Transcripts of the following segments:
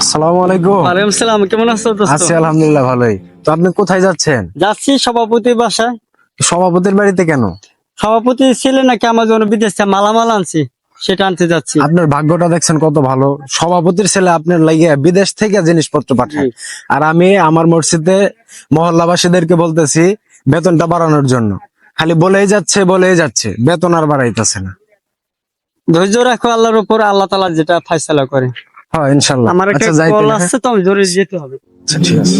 আসসালামু আলাইকুম। ওয়ালাইকুম আসসালাম, কেমন আছো দোস্ত? আছি আলহামদুলিল্লাহ, ভালোই। তো আপনি কোথায় যাচ্ছেন? যাচ্ছি সভাপতির বাসায়। সভাপতির বাড়িতে কেন? সভাপতি ছেলে নাকি আমার জন্য বিদেশ থেকে মালামাল আনছি, সেটা আনতে যাচ্ছি। আপনার ভাগ্যটা দেখছেন কত ভালো, সভাপতির ছেলে আপনার লাগিয়ে বিদেশ থেকে জিনিসপত্র পাঠায়। আর আমি আমার মসজিদে মহল্লাবাসীদেরকে বলতেছি বেতনটা বাড়ানোর জন্য, খালি বলেই যাচ্ছে, বেতন আর বাড়াইতেছে না। ধৈর্য রাখো আল্লাহর উপর, আল্লাহ তাআলা যেটা ফয়সালা করে। হ্যাঁ ইনশাল্লাহ। আমার একটা আচ্ছা যাই কল তাহলে, হ্যাঁ? আসছে তো, আমি জরুরি যেতে হবে। আচ্ছা ঠিক আছে।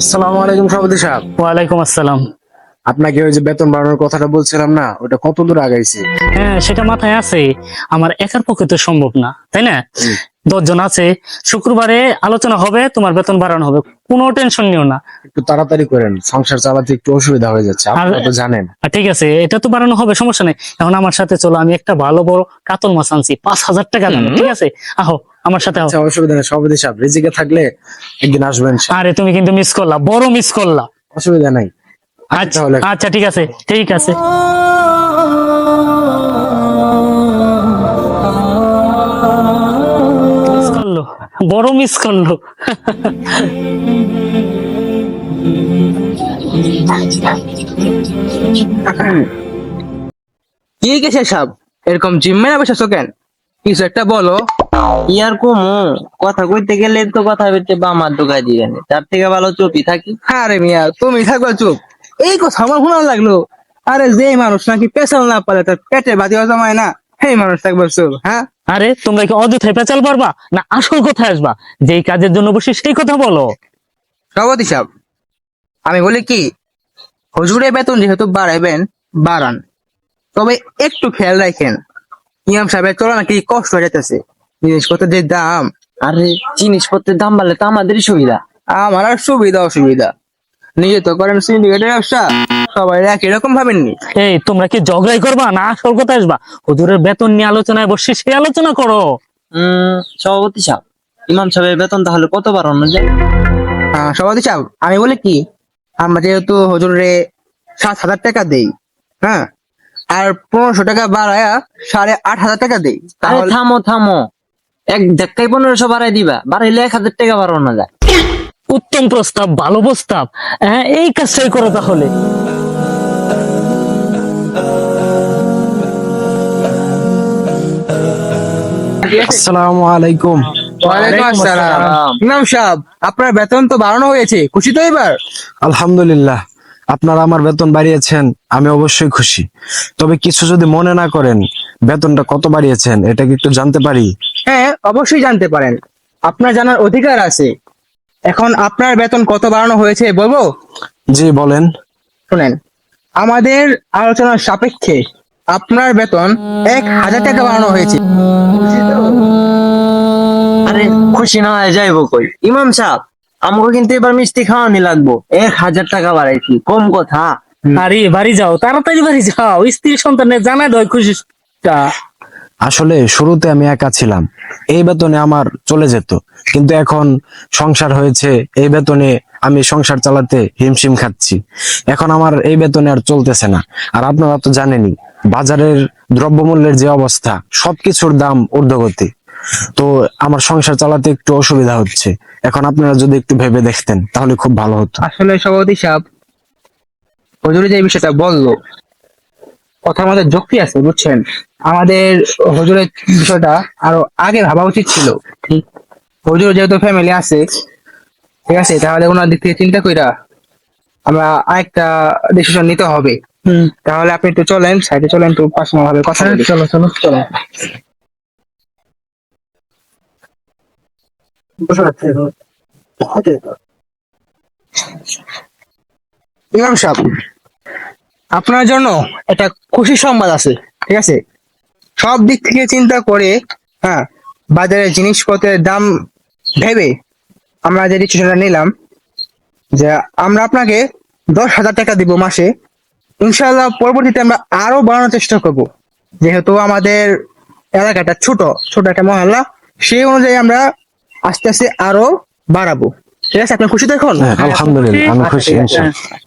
আসসালামু আলাইকুম সভাপতি সাহেব। ওয়ালাইকুম আসসালাম। আপনাকে ওই যে বেতন বাড়ানোর কথাটা বলছিলাম না, ওটা কত দূর আগাইছে? হ্যাঁ, সেটা মাথায় আছে। আমার একার পক্ষে তো সম্ভব না, তাই না? 10 জন আছে, শুক্রবারে আলোচনা হবে, তোমার বেতন বাড়ানো হবে, কোনো টেনশন নিও না। একটু তাড়াতাড়ি করেন, সংসার চালাতে একটু অসুবিধা হয়ে যাচ্ছে, আপনারা তো জানেন। ঠিক আছে, এটা তো বাড়ানো হবে, সমস্যা নেই। এখন আমার সাথে চলো, আমি একটা ভালো বড় কাতল মাছ আনছি 5,000 টাকা দামে, ঠিক আছে? আহো আমার সাথে আহো। আচ্ছা অসুবিধা নেই সভাপতি সাহেব, রিজিকে থাকলে একদিন আসবেন। আরে তুমি কিন্তু মিস করলা, বড় মিস করলা। অসুবিধা নাই। আচ্ছা তাহলে আচ্ছা, ঠিক আছে ঠিক আছে। মিস করলো, বড় মিস করলো। কি কেসে সাব এরকম জিম্মে বসেছো কেন? কিছু একটা বলো। ইয়ার কমু কথা কইতে গেলে তো কথা বলতে বা আমার দোকায় দিবেন, তার থেকে ভালো চুপই থাকি। আরে মিয়া তুমি থাকো চুপ। এই কথা আমার শোনা লাগলো। আরে যে মানুষ নাকি পেছাল না পারে তার পেটে বাতিও জমায় না, সেই মানুষ থাকবে চুপ? হ্যাঁ, আরে তোমরা কি অযথায় পেঁচাল পারবা না আসল কথায় আসবা? যেই কাজের জন্য বসে সেই কথা বলো। সভাপতি সাহেব, আমি বলি কি, হুজুরের বেতন যেহেতু বাড়াইবেন বাড়ান, তবে একটু খেয়াল রাখেন ইমাম সাহেবের চলা নাকি কষ্ট হয়ে যেতেছে। জিনিসপত্রের যে দাম, আরে জিনিসপত্রের দাম বাড়লে তো আমাদেরই সুবিধা। আমার আর সুবিধা অসুবিধা নিজে তো করেন সিন্ডিকেটের ব্যবসা, সবাই একই রকম ভাবেননি। এই তোমরা কি ঝগড়াই করবা না আসল কথা আসবা? হুজুরের বেতন নিয়ে আলোচনায় বসে সেই আলোচনা করো। সভাপতি সাহেব, ইমাম সাহেবের বেতন তাহলে কত বাড়ানো যায়? সভাপতি সাহেব, আমি বলি কি, আমরা যেহেতু হুজুরে 7,000 টাকা দেই, হ্যাঁ, আর 1500 টাকা বাড়ায়া 8,500 টাকা দেই, আরে তাহলে থামো থামো, এক ধাক্কায় 1500 বাড়াই দিবা? বাড়াইলে 1,000 টাকা বাড়ানো যায়। উত্তম প্রস্তাব, ভালো প্রস্তাব। হ্যাঁ, এই কাজটাই করো তাহলে। আসসালামু আলাইকুম। ওয়ালাইকুম আসসালাম। ইমাম সাহেব, আপনার বেতন তো বাড়ানো হয়েছে, খুশি তো এবার? আলহামদুলিল্লাহ, আপনারা আমার বেতন বাড়িয়েছেন, আমি অবশ্যই খুশি। তবে কিছু যদি মনে না করেন, বেতনটা কত বাড়িয়েছেন এটা কি একটু জানতে পারি? হ্যাঁ, অবশ্যই জানতে পারেন, আপনার জানার অধিকার আছে। এখন আপনার বেতন কত বাড়ানো হয়েছে বলবো? জি বলেন। শুনেন, আমাদের আলোচনার সাপেক্ষে আপনার বেতন 1,000 টাকা বাড়ানো হয়েছে। আরে খুশি না হয়ে যাইবো কই ইমাম সাহেব, আমাকে কিন্তু এবার মিষ্টি খাওয়ানি লাগবো। 1,000 টাকা বাড়াইছি, কম কথা? আরে বাড়ি যাও, তাড়াতাড়ি বাড়ি যাও, স্ত্রী সন্তানের জানাই দাও খুশিটা। আসলে শুরুতে আমি একা ছিলাম, এই বেতনে আমার চলে যেত, কিন্তু এখন সংসার হয়েছে, এই বেতনে আমি সংসার চালাতে হিমশিম খাচ্ছি। এখন আমার এই বেতনে আর চলতেছে না। আর আপনারা তো জানেনই বাজারের দ্রব্যমূল্যের যে অবস্থা, সবকিছুর দাম ঊর্ধ্বগতি। তো আমার সংসার চালাতে একটু অসুবিধা হচ্ছে। এখন আপনারা যদি একটু ভেবে দেখতেন তাহলে খুব ভালো হতো। আসলে সভাপতি সাহেব, হুজুর যে বিষয়টা বললো, কথার মধ্যে যুক্তি আছে বুঝছেন। আমাদের হুজুরের বিষয়টা আরো আগে ভাবা উচিত ছিল। হুজুর যেহেতু ফ্যামিলি আছে, ঠিক আছে, তাহলে ওনার দিক থেকে চিন্তা কইরা আমরা আরেকটা ডিসিশন নিতে হবে। তাহলে আপনি একটু চলেন, সাইডে চলেন, একটু পার্সোনাল ভাবে কথা বলি। চলো চলো চলো। ইমাম সাহেব, আপনার জন্য একটা খুশির সংবাদ আছে, ঠিক আছে? সব দিক থেকে চিন্তা করে, হ্যাঁ, বাজারের জিনিসপত্রের দাম ভেবে আমরা যে ডিসিশনটা নিলাম, যে আমরা আপনাকে 10,000 টাকা দিব মাসে। ইনশাআল্লাহ পরবর্তীতে আমরা আরো বাড়ানোর চেষ্টা করব, যেহেতু আমাদের এলাকাটা ছোট ছোট একটা মহল্লা, সেই অনুযায়ী আমরা আস্তে আস্তে আরো বাড়াবো। ঠিক আছে, আপনি খুশি তো এখন? হ্যাঁ, আলহামদুলিল্লাহ আমি খুশি ঠিক আছে। ইনশাআল্লাহ।